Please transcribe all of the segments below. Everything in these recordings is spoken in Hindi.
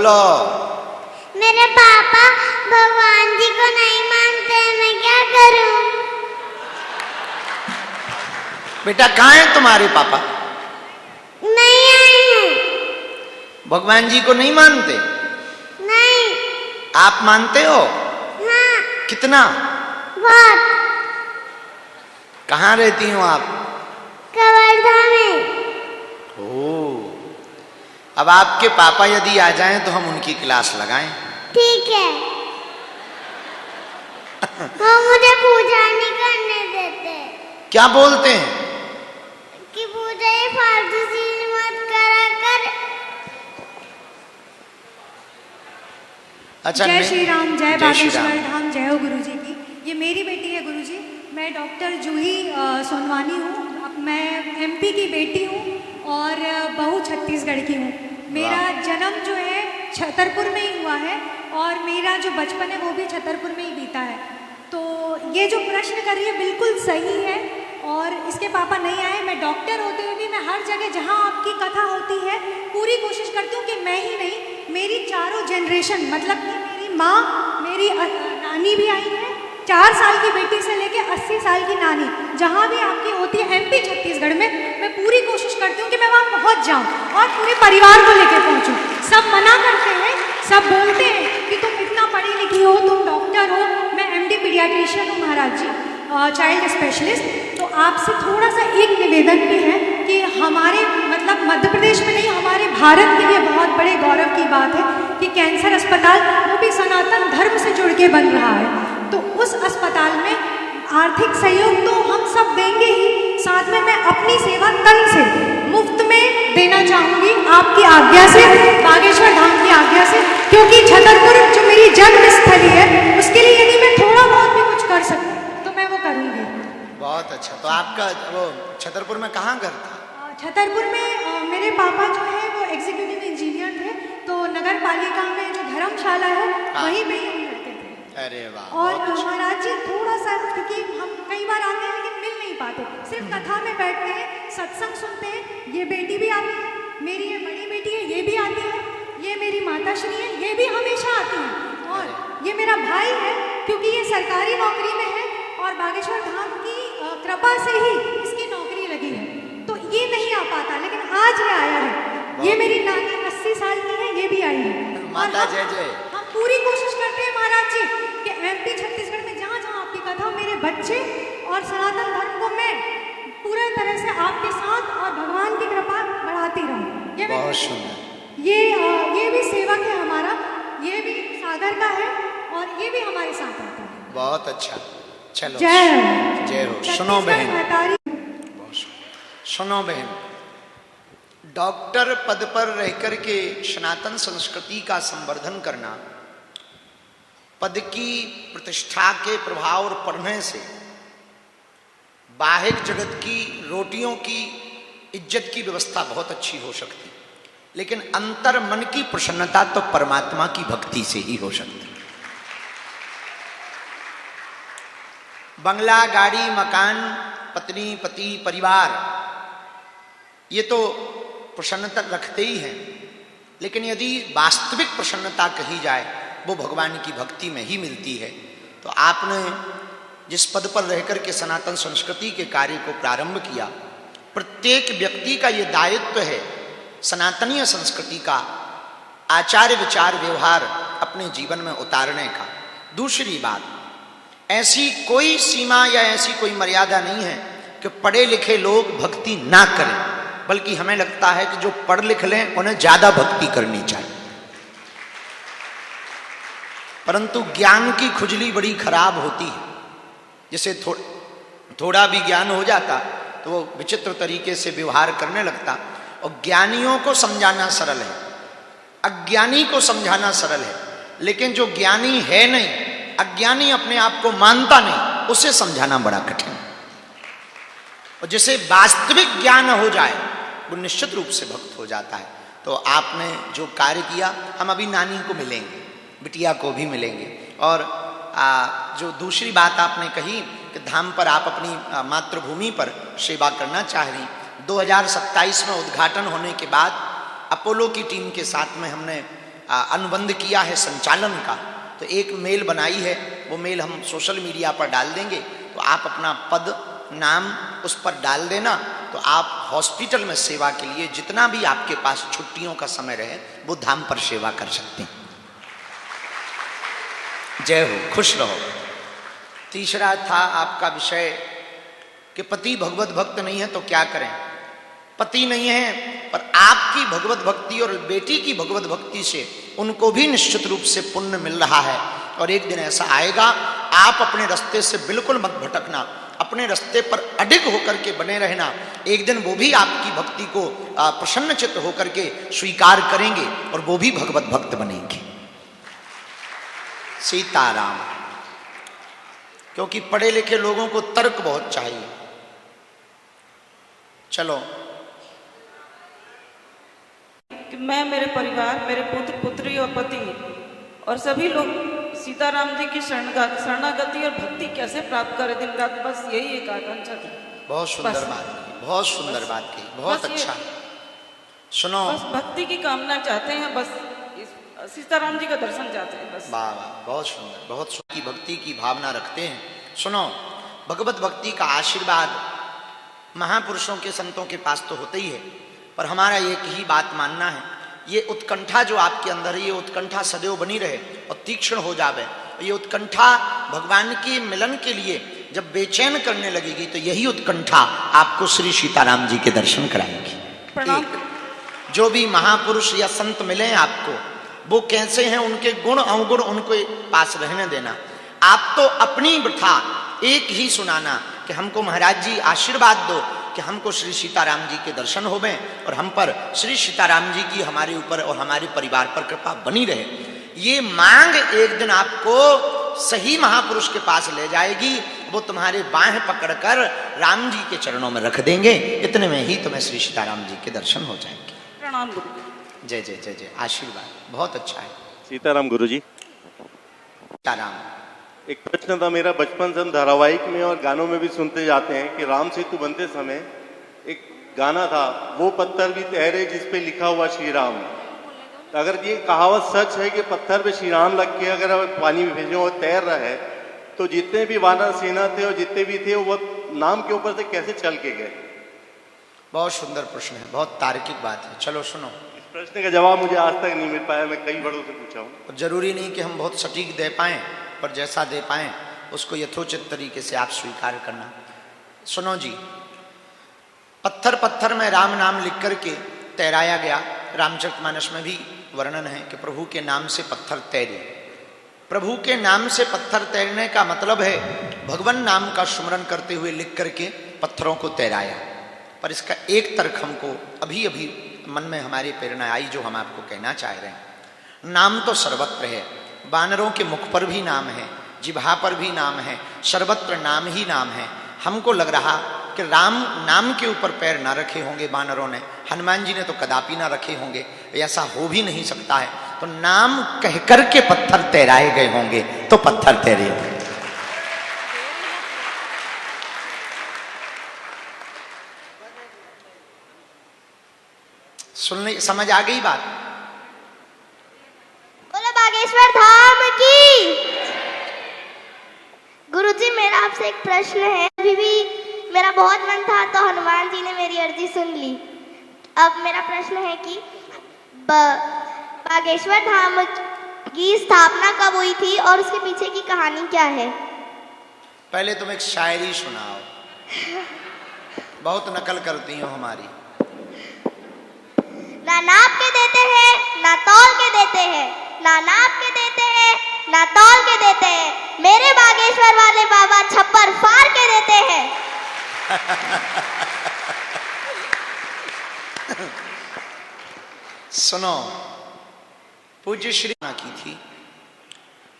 बोलो। मेरे पापा भगवान जी को नहीं मानते, मैं क्या करूं? बेटा कहाँ है तुम्हारे पापा? नहीं आए हैं। भगवान जी को नहीं मानते? नहीं। आप मानते हो? हाँ। कितना? बहुत। कहाँ रहती हो आप? कवर्धा में। ओह, अब आपके पापा यदि आ जाएं तो हम उनकी क्लास लगाएं। ठीक है। वो मुझे पूजा नहीं करने देते। क्या बोलते हैं? कि पूजा ये फालतू चीज मत करा कर। अच्छा, जय श्री राम, जय बागेश्वर राम। धाम, जय हो गुरुजी की। ये मेरी बेटी है गुरुजी। मैं डॉक्टर जूही सोनवानी हूँ। मैं एमपी की बेटी हूँ और बहू छत्तीसगढ़ की हूँ। मेरा जन्म जो है छतरपुर में ही हुआ है और मेरा जो बचपन है वो भी छतरपुर में ही बीता है। तो ये जो प्रश्न कर रही है बिल्कुल सही है और इसके पापा नहीं आए। मैं डॉक्टर होते हुए भी मैं हर जगह जहाँ आपकी कथा होती है पूरी कोशिश करती हूँ कि मैं ही नहीं, मेरी चारों जनरेशन, मतलब कि मेरी माँ, मेरी नानी भी आई है, 4 साल की बेटी से लेके 80 साल की नानी, जहाँ भी आपकी होती है एमपी छत्तीसगढ़ में, मैं पूरी कोशिश करती हूँ कि मैं वहाँ पहुँच जाऊँ और पूरे परिवार को लेके पहुँचूँ। सब मना करते हैं, सब बोलते हैं कि तुम इतना पढ़ी लिखी हो, तुम डॉक्टर हो। मैं एमडी पीडियाट्रिशियन हूँ महाराज जी, चाइल्ड स्पेशलिस्ट। तो आपसे थोड़ा सा एक निवेदन भी है कि हमारे मतलब मध्य प्रदेश में नहीं, हमारे भारत के लिए बहुत बड़े गौरव की बात है कि कैंसर अस्पताल वो भी सनातन धर्म से जुड़ के बन रहा है। तो उस अस्पताल में आर्थिक सहयोग तो हम सब देंगे ही, साथ में मैं अपनी सेवा तन से मुफ्त में देना चाहूँगी आपकी आज्ञा से, बागेश्वर धाम की आज्ञा से, क्योंकि छतरपुर जो मेरी जन्मस्थली है उसके लिए यदि मैं थोड़ा बहुत भी कुछ कर सकूँ तो मैं वो करूँगी। बहुत अच्छा। तो आपका वो छतरपुर में कहाँ घर था? छतरपुर में मेरे पापा जो है वो एग्जीक्यूटिव इंजीनियर थे, तो नगर पालिका में जो धर्मशाला है वहीं पे ही हम रहते थे। अरे वाह। और महाराज जी थोड़ा सा, क्योंकि हम कई बार आते हैं लेकिन मिल नहीं पाते, सिर्फ कथा में बैठते हैं, सत्संग सुनते हैं। ये बेटी भी आती है, मेरी ये बड़ी बेटी है ये भी आती है, ये मेरी माता श्री है ये भी हमेशा आती है, और ये मेरा भाई है क्योंकि ये सरकारी नौकरी में है और बागेश्वर धाम की कृपा से ही इसकी नौकरी लगी है, तो ये नहीं आ पाता, लेकिन आज ये आया है। ये मेरी नानी 80 साल की है, ये भी आई है। माता जय जय। हम पूरी कोशिश करते हैं महाराज जी कि एमपी छत्तीसगढ़ में जहाँ जहाँ आपकी कथा, मेरे बच्चे और सनातन धर्म को मैं पूरी तरह से आपके साथ और भगवान की कृपा बढ़ाती रहूं। ये बहुत सुंदर। ये भी सेवक है हमारा, ये भी सागर का है और ये भी हमारे साथ आता है। बहुत अच्छा। चलो जय हो। सुनो बहन, छत्तीसगढ़ सुनो बहन, डॉक्टर पद पर रहकर के सनातन संस्कृति का संवर्धन करना, पद की प्रतिष्ठा के प्रभाव और पढ़ने से बाह्य जगत की रोटियों की इज्जत की व्यवस्था बहुत अच्छी हो सकती, लेकिन अंतर मन की प्रसन्नता तो परमात्मा की भक्ति से ही हो सकती। बंगला, गाड़ी, मकान, पत्नी, पति, परिवार, ये तो प्रसन्नता रखते ही हैं, लेकिन यदि वास्तविक प्रसन्नता कही जाए वो भगवान की भक्ति में ही मिलती है। तो आपने जिस पद पर रहकर के सनातन संस्कृति के कार्य को प्रारंभ किया, प्रत्येक व्यक्ति का ये दायित्व है सनातनीय संस्कृति का आचार विचार व्यवहार अपने जीवन में उतारने का। दूसरी बात, ऐसी कोई सीमा या ऐसी कोई मर्यादा नहीं है कि पढ़े लिखे लोग भक्ति ना करें, बल्कि हमें लगता है कि जो पढ़ लिख लें उन्हें ज्यादा भक्ति करनी चाहिए। परंतु ज्ञान की खुजली बड़ी खराब होती है। जैसे थोड़ा भी ज्ञान हो जाता तो वो विचित्र तरीके से व्यवहार करने लगता। और ज्ञानियों को समझाना सरल है, अज्ञानी को समझाना सरल है, लेकिन जो ज्ञानी है नहीं, अज्ञानी अपने आप को मानता नहीं, उसे समझाना बड़ा कठिन है। और जिसे वास्तविक ज्ञान हो जाए वो निश्चित रूप से भक्त हो जाता है। तो आपने जो कार्य किया, हम अभी नानी को मिलेंगे, बिटिया को भी मिलेंगे। और जो दूसरी बात आपने कही कि धाम पर आप अपनी मातृभूमि पर सेवा करना चाह रही, 2027 में उद्घाटन होने के बाद अपोलो की टीम के साथ में हमने अनुबंध किया है संचालन का, तो एक मेल बनाई है, वो मेल हम सोशल मीडिया पर डाल देंगे, तो आप अपना पद नाम उस पर डाल देना, तो आप हॉस्पिटल में सेवा के लिए जितना भी आपके पास छुट्टियों का समय रहे वो धाम पर सेवा कर सकते हैं। जय हो, खुश रहो। तीसरा था आपका विषय कि पति भगवत भक्त नहीं है तो क्या करें। पति नहीं है पर आपकी भगवत भक्ति और बेटी की भगवत भक्ति से उनको भी निश्चित रूप से पुण्य मिल रहा है, और एक दिन ऐसा आएगा आप अपने रास्ते से बिल्कुल मत भटकना, अपने रास्ते पर अडिग होकर के बने रहना। एक दिन वो भी आपकी भक्ति को प्रसन्नचित्त होकर के स्वीकार करेंगे और वो भी भगवत भक्त बनेंगे। सीताराम। क्योंकि पढ़े लिखे लोगों को तर्क बहुत चाहिए। चलो, मैं, मेरे परिवार, मेरे पुत्र पुत्री और पति और सभी लोग सीताराम जी की शरणागति और भक्ति कैसे प्राप्त करें दिन रात, बस यही एक आकांक्षा थी। बहुत सुंदर बात कही, बहुत सुंदर बात कही, बहुत अच्छा। सुनो, बस भक्ति की कामना चाहते हैं, बस सीताराम जी का दर्शन चाहते हैं, बस। वाह वाह, बहुत सुंदर, बहुत सुंदर भक्ति की भावना रखते हैं। सुनो, भगवत भक्ति का आशीर्वाद महापुरुषों के संतों के पास तो होता ही है, पर हमारा एक ही बात मानना है, ये उत्कंठा जो आपके अंदर है, ये उत्कंठा सदैव बनी रहे और तीक्ष्ण हो जावे। ये उत्कंठा भगवान के मिलन के लिए जब बेचैन करने लगेगी तो यही उत्कंठा आपको श्री सीताराम जी के दर्शन कराएगी। प्रणाम। जो भी महापुरुष या संत मिले आपको, वो कैसे हैं, उनके गुण अवगुण उनको पास रहने देना। आप तो अपनी वृथा एक ही सुनाना कि हमको महाराज जी आशीर्वाद दो कि हमको श्री सीताराम जी के दर्शन होवे और हम पर श्री सीताराम जी की हमारे ऊपर और हमारे परिवार पर कृपा बनी रहे। ये मांग एक दिन आपको सही महापुरुष के पास ले जाएगी, वो तुम्हारे बाहें पकड़कर राम जी के चरणों में रख देंगे। इतने में ही तुम्हें श्री सीताराम जी के दर्शन हो जाएंगे। प्रणाम गुरु। जय जय जय जय, आशीर्वाद बहुत अच्छा है। सीताराम गुरुजी। सीताराम। एक प्रश्न था मेरा, बचपन से हम धारावाहिक में और गानों में भी सुनते जाते हैं कि राम सेतु बनते समय एक गाना था, वो पत्थर भी तैरे जिस पे लिखा हुआ श्री राम। तो अगर ये कहावत सच है कि पत्थर पे श्री राम लग के अगर पानी में भेजे और तैर रहा है, तो जितने भी वानर सेना थे और जितने भी थे वो नाम के ऊपर से कैसे चल के गए? बहुत सुंदर प्रश्न है, बहुत तार्किक बात है। चलो सुनो, इस प्रश्न का जवाब मुझे आज तक नहीं मिल पाया, मैं कई बड़ों से पूछा हूँ। जरूरी नहीं कि हम बहुत सटीक दे पाएं, पर जैसा दे पाएं उसको यथोचित तरीके से आप स्वीकार करना। सुनो जी, पत्थर पत्थर में राम नाम लिख करके तैराया गया। रामचरितमानस में भी वर्णन है कि प्रभु के नाम से पत्थर तैरे। प्रभु के नाम से पत्थर तैरने का मतलब है भगवान नाम का स्मरण करते हुए लिख करके पत्थरों को तैराया। पर इसका एक तर्क हमको अभी अभी मन में हमारी प्रेरणा आई, जो हम आपको कहना चाह रहे हैं। नाम तो सर्वत्र है, बानरों के मुख पर भी नाम है, जिह्वा पर भी नाम है, सर्वत्र नाम ही नाम है। हमको लग रहा कि राम नाम के ऊपर पैर ना रखे होंगे बानरों ने, हनुमान जी ने तो कदापि ना रखे होंगे, ऐसा हो भी नहीं सकता है। तो नाम कहकर के पत्थर तैराए गए होंगे तो पत्थर तैरे होंगे। सुनने समझ आ गई बात? बोलो बागेश्वर धाम की। गुरुजी, मेरा आपसे एक प्रश्न है। अभी भी मेरा बहुत मन था तो हनुमान जी ने मेरी अर्जी सुन ली। अब मेरा प्रश्न है कि बागेश्वर धाम की स्थापना कब हुई थी और उसके पीछे की कहानी क्या है? पहले तुम एक शायरी सुनाओ, बहुत नकल करती हो हमारी। ना नाप के देते हैं ना तौल के देते हैं, ना नाप के देते हैं ना तौल के देते हैं, मेरे बागेश्वर वाले बाबा छप्पर फाड़ के देते हैं। सुनो, पूज्य श्री की थी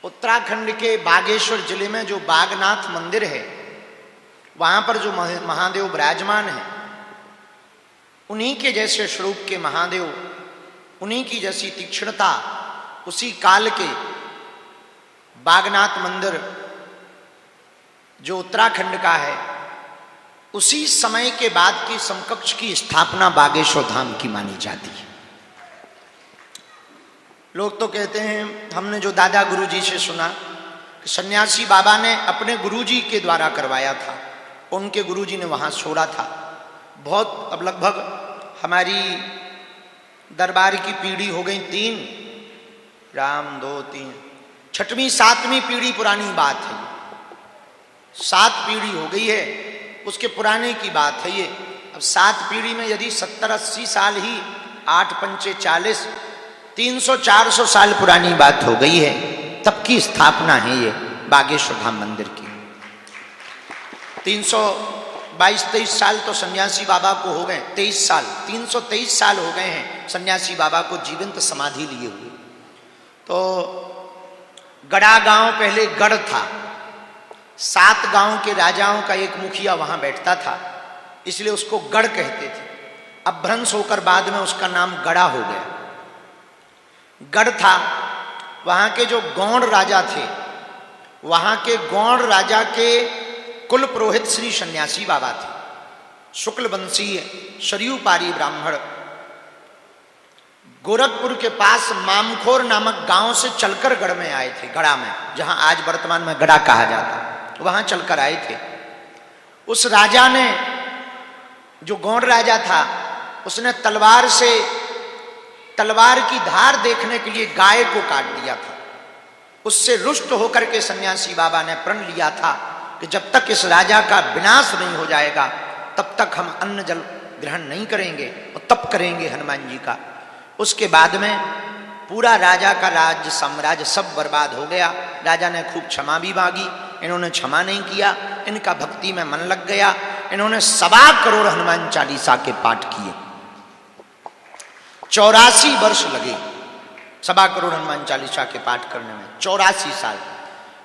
उत्तराखंड के बागेश्वर जिले में जो बागनाथ मंदिर है, वहां पर जो महादेव विराजमान है, उन्हीं के जैसे स्वरूप के महादेव, उन्हीं की जैसी तीक्ष्णता उसी काल के बागनाथ मंदिर जो उत्तराखंड का है, उसी समय के बाद की समकक्ष की स्थापना बागेश्वर धाम की मानी जाती है। लोग तो कहते हैं, हमने जो दादा गुरुजी से सुना कि सन्यासी बाबा ने अपने गुरुजी के द्वारा करवाया था, उनके गुरुजी ने वहाँ छोड़ा था। बहुत, अब लगभग हमारी दरबार की पीढ़ी हो गई 3, राम 2 3, 6वीं 7वीं पीढ़ी पुरानी बात है। 7 पीढ़ी हो गई है, उसके पुराने की बात है ये। अब 7 पीढ़ी में यदि 70-80 साल ही, 8 पंचे 40, 300-400 साल पुरानी बात हो गई है, तब की स्थापना है ये बागेश्वर धाम मंदिर की। 322-23 साल तो सन्यासी बाबा को हो गए, 23 साल, 323 साल हो गए हैं सन्यासी बाबा को जीवंत समाधि लिए हुए। तो गड़ा गांव पहले गढ़ था, 7 गांव के राजाओं का एक मुखिया वहां बैठता था, इसलिए उसको गढ़ कहते थे। अब भ्रंश होकर बाद में उसका नाम गड़ा हो गया। गढ़ था, वहां के जो गौड़ राजा थे, वहां के गौड़ राजा के कुल पुरोहित श्री सन्यासी बाबा थे, शुक्ल वंशीय सरयू पारी ब्राह्मण। गोरखपुर के पास मामखोर नामक गांव से चलकर गढ़ में आए थे, गड़ा में, जहां आज वर्तमान में गड़ा कहा जाता, वहां चलकर आए थे। उस राजा ने, जो गौड़ राजा था, उसने तलवार से, तलवार की धार देखने के लिए गाय को काट दिया था। उससे रुष्ट होकर के सन्यासी बाबा ने प्रण लिया था कि जब तक इस राजा का विनाश नहीं हो जाएगा तब तक हम अन्न जल ग्रहण नहीं करेंगे और तप करेंगे हनुमान जी का। उसके बाद में पूरा राजा का राज्य साम्राज्य सब बर्बाद हो गया। राजा ने खूब क्षमा भी मांगी, इन्होंने क्षमा नहीं किया, इनका भक्ति में मन लग गया, इन्होंने 1.25 करोड़ हनुमान चालीसा के पाठ किए। 84 वर्ष लगे 1.25 करोड़ हनुमान चालीसा के पाठ करने में, 84 साल,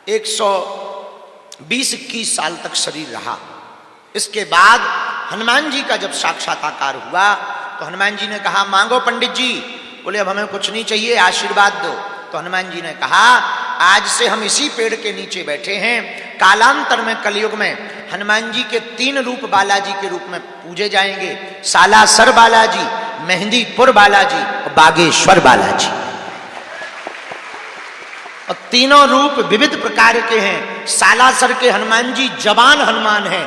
120-21 साल तक शरीर रहा। इसके बाद हनुमान जी का जब साक्षात्कार हुआ तो हनुमान जी ने कहा, मांगो पंडित जी। बोले अब हमें कुछ नहीं चाहिए, आशीर्वाद दो। तो हनुमान जी ने कहा, आज से हम इसी पेड़ के नीचे बैठे हैं, कालांतर में कलयुग में हनुमान जी के 3 रूप बालाजी के रूप में पूजे जाएंगे, सालासर बालाजी, मेहंदीपुर बालाजी और बागेश्वर बालाजी। और तीनों रूप विविध प्रकार के हैं। सालासर के हनुमान जी जवान हनुमान हैं,